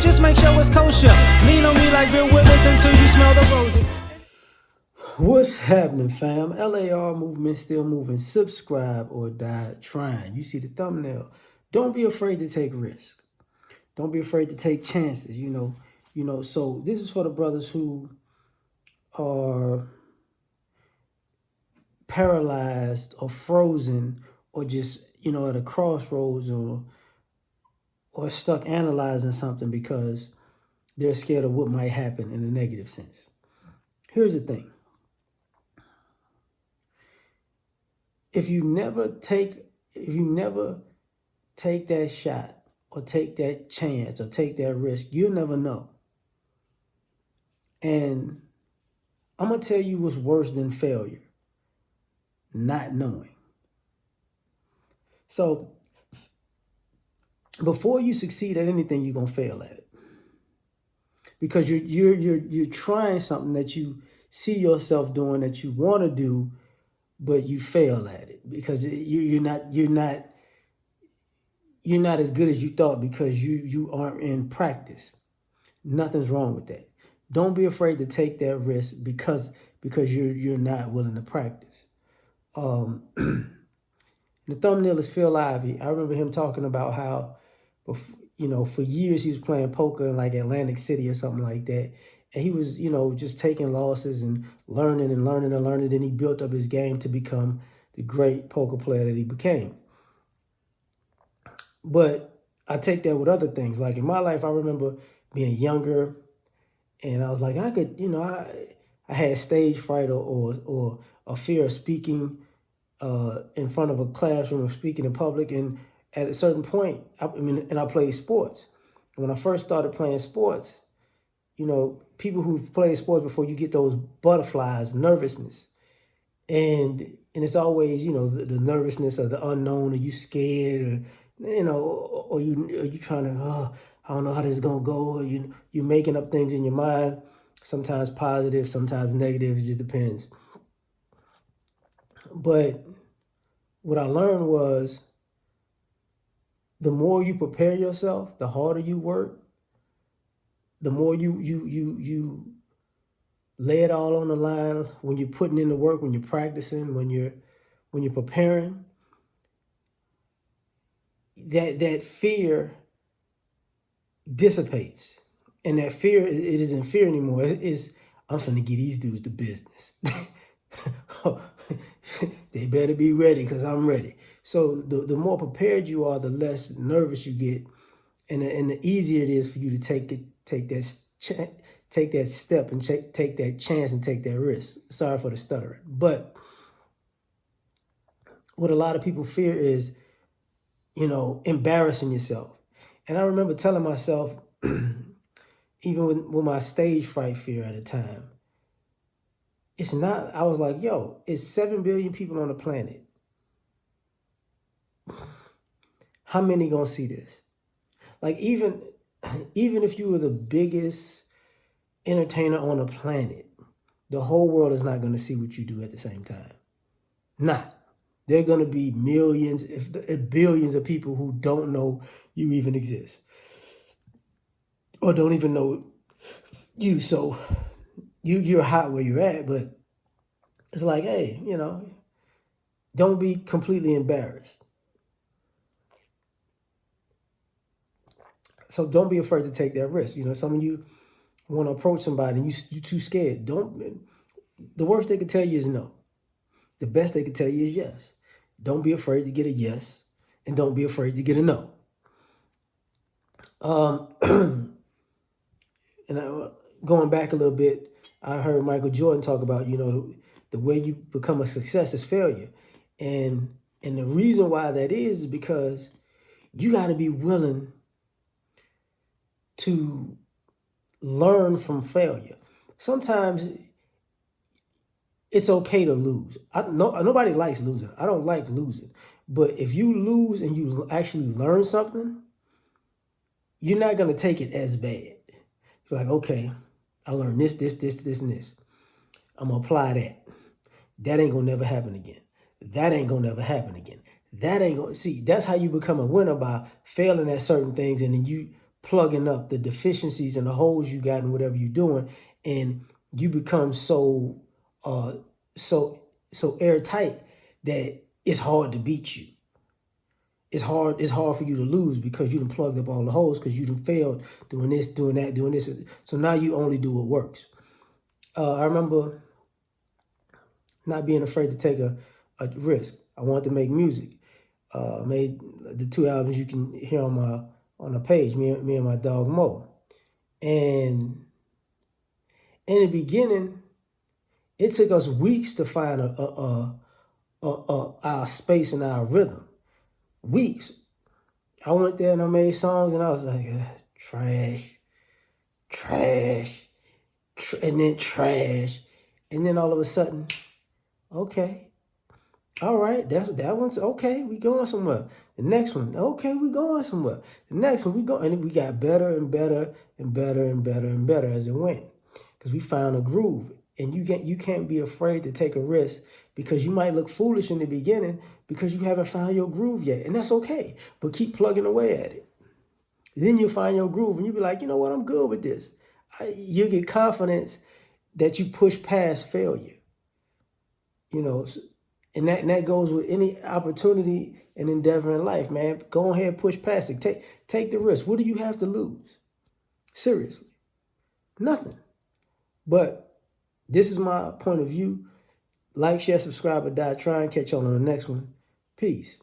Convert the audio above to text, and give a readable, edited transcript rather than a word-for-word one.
just make sure it's kosher. Lean on me like Bill Withers until you smell the roses. What's happening, fam? L.A.R. movement still moving. Subscribe or die trying. You see the thumbnail. Don't be afraid to take risks. Don't be afraid to take chances. So this is for the brothers who are paralyzed or frozen or just, at a crossroads or stuck analyzing something because they're scared of what might happen in a negative sense. Here's the thing. If you never take that shot or take that chance or take that risk, you'll never know. And I'm going to tell you what's worse than failure: not knowing. So before you succeed at anything, you're going to fail at it. Because you're trying something that you see yourself doing, that you want to do, but you fail at it because you're not as good as you thought because you aren't in practice. Nothing's wrong with that. Don't be afraid to take that risk because you're not willing to practice. The thumbnail is Phil Ivey. I remember him talking about how, for years he was playing poker in like Atlantic City or something like that. And he was, just taking losses and learning and learning and learning. Then he built up his game to become the great poker player that he became. But I take that with other things. Like in my life, I remember being younger and I was like, I could, I had stage fright or a fear of speaking in front of a classroom or speaking in public. And at a certain point, I played sports. And when I first started playing sports, people who play sports before, you get those butterflies, nervousness. And it's always, the nervousness of the unknown, or you scared, or you trying to, I don't know how this is going to go. Or you're making up things in your mind, sometimes positive, sometimes negative. It just depends. But what I learned was the more you prepare yourself, the harder you work, the more you lay it all on the line when you're putting in the work, when you're practicing, when you're preparing. That fear dissipates, and that fear, it isn't fear anymore. It's I'm finna get these dudes to business. They better be ready because I'm ready. So the more prepared you are, the less nervous you get, and the easier it is for you to take that step and take that chance and take that risk. Sorry for the stuttering. But what a lot of people fear is, embarrassing yourself. And I remember telling myself, even with my stage fright fear at the time, it's not, I was like, yo, it's 7 billion people on the planet. How many gonna see this? Like even if you were the biggest entertainer on the planet, the whole world is not gonna see what you do at the same time. Not. There are gonna be millions, if billions of people who don't know you even exist, or don't even know you. So you're hot where you're at, but it's like, hey, don't be completely embarrassed. So don't be afraid to take that risk. Some of you want to approach somebody and you're too scared. The worst they could tell you is no. The best they could tell you is yes. Don't be afraid to get a yes, and don't be afraid to get a no. Going back a little bit, I heard Michael Jordan talk about, the way you become a success is failure. And the reason why that is because you got to be willing to learn from failure. Sometimes it's okay to lose. Nobody likes losing. I don't like losing. But if you lose and you actually learn something, you're not going to take it as bad. You're like, okay, I learned this, and this. I'm going to apply that. That ain't going to never happen again. That ain't going to never happen again. That ain't going to, see, that's how you become a winner, by failing at certain things and then you plugging up the deficiencies and the holes you got in whatever you're doing, and you become so uh so airtight that it's hard to beat you. It's hard for you to lose because you done plugged up all the holes because you done failed doing this, doing that, doing this. So now you only do what works. I remember not being afraid to take a risk. I wanted to make music. Made the 2 albums you can hear on the page, me and my dog Mo. And in the beginning, it took us weeks to find our space and our rhythm. Weeks. I went there and I made songs and I was like, trash, trash, and then trash. And then all of a sudden, okay, all right, that one's okay, we going somewhere. The next one, okay, we going somewhere. The next one, we go, and we got better and better and better and better and better as it went. Because we found a groove. And you can't be afraid to take a risk because you might look foolish in the beginning because you haven't found your groove yet. And that's okay. But keep plugging away at it. Then you'll find your groove and you'll be like, you know what, I'm good with this. You'll get confidence that you push past failure. You know, and that goes with any opportunity and endeavor in life, man. Go ahead and push past it. Take the risk. What do you have to lose? Seriously. Nothing. But this is my point of view. Like, share, subscribe, or die trying. Catch y'all on the next one. Peace.